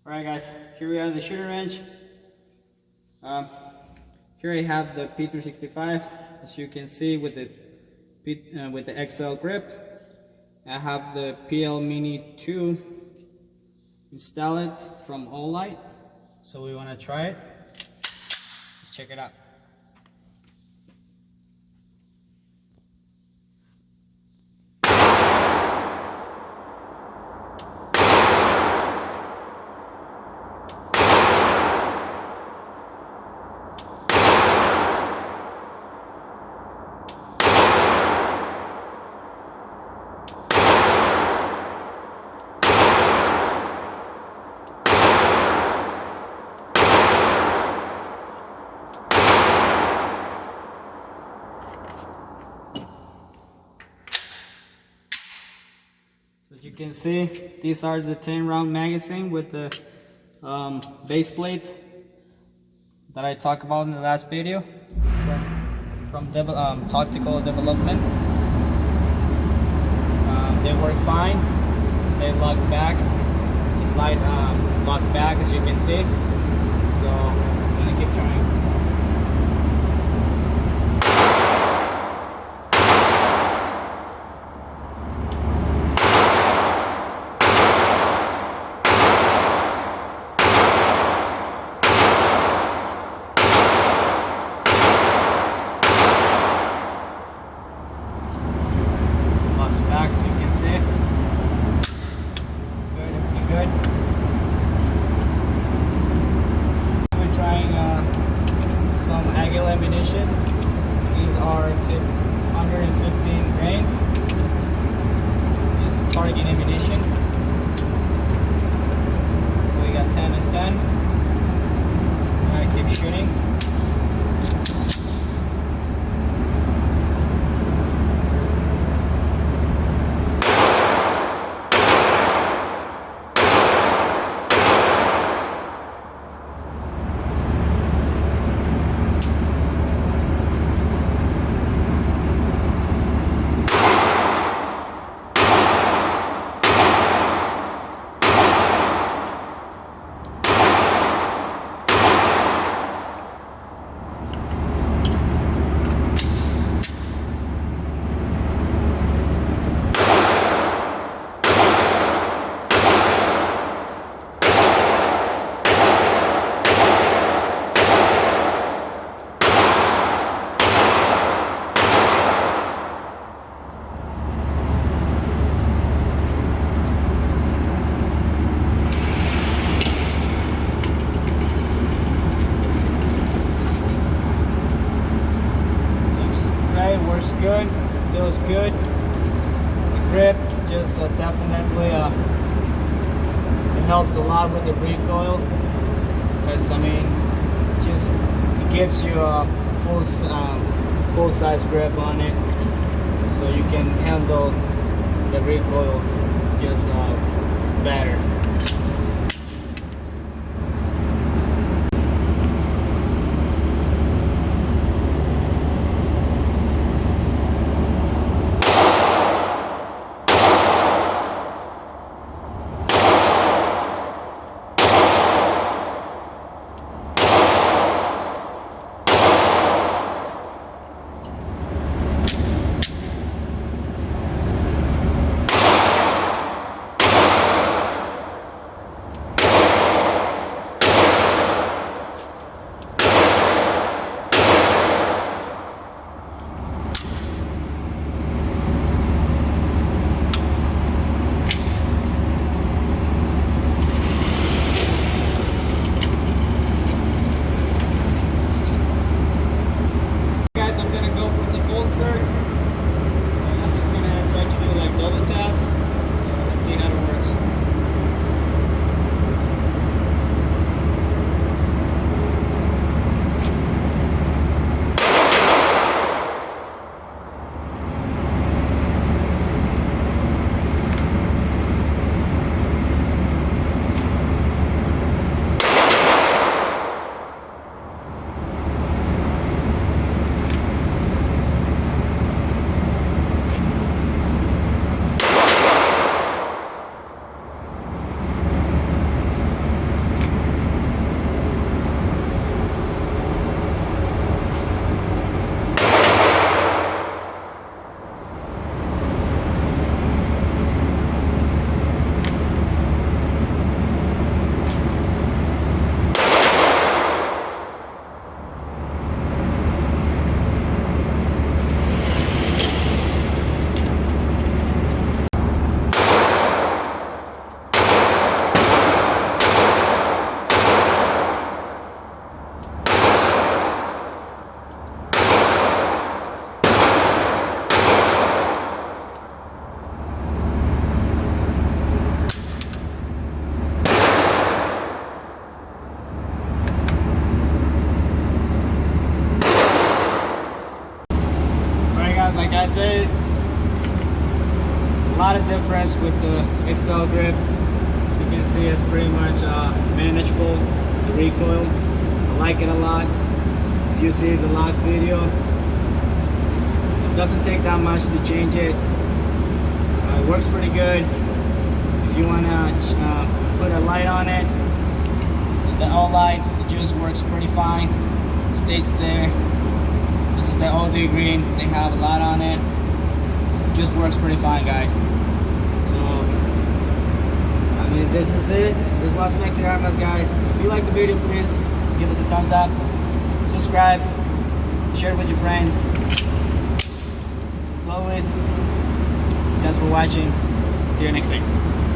Alright guys, here we are at the shooting range. Here I have the P365, as you can see, with the XL grip. I have the PL Mini 2 installed from Olight, so we want to try it. Let's check it out. As you can see, these are the 10-round magazine with the base plates that I talked about in the last video from tactical development. They work fine. They lock back. The slide lock back, as you can see. So I'm gonna keep trying. Back, so you can see. Good, everything good. We're trying some Agile ammunition. These are 115 grain. This is target ammunition. We got 10 and 10. We're gonna keep shooting. Works good, feels good. The grip just definitely it helps a lot with the recoil, because I mean, just it gives you a full size grip on it, so you can handle the recoil just better. lot of difference with the XL grip. You can see it's pretty much manageable, the recoil. I like it a lot. If you see the last video, it doesn't take that much to change it. It works pretty good. If you want to put a light on it, the Olight, the juice works pretty fine. Stays there. This is the OD green. They have a lot on it. Just works pretty fine, guys. So I mean, this is it. This was Max cigar mask, guys. If you like the video, please give us a thumbs up, subscribe, share it with your friends. As always, thanks for watching. See you next time.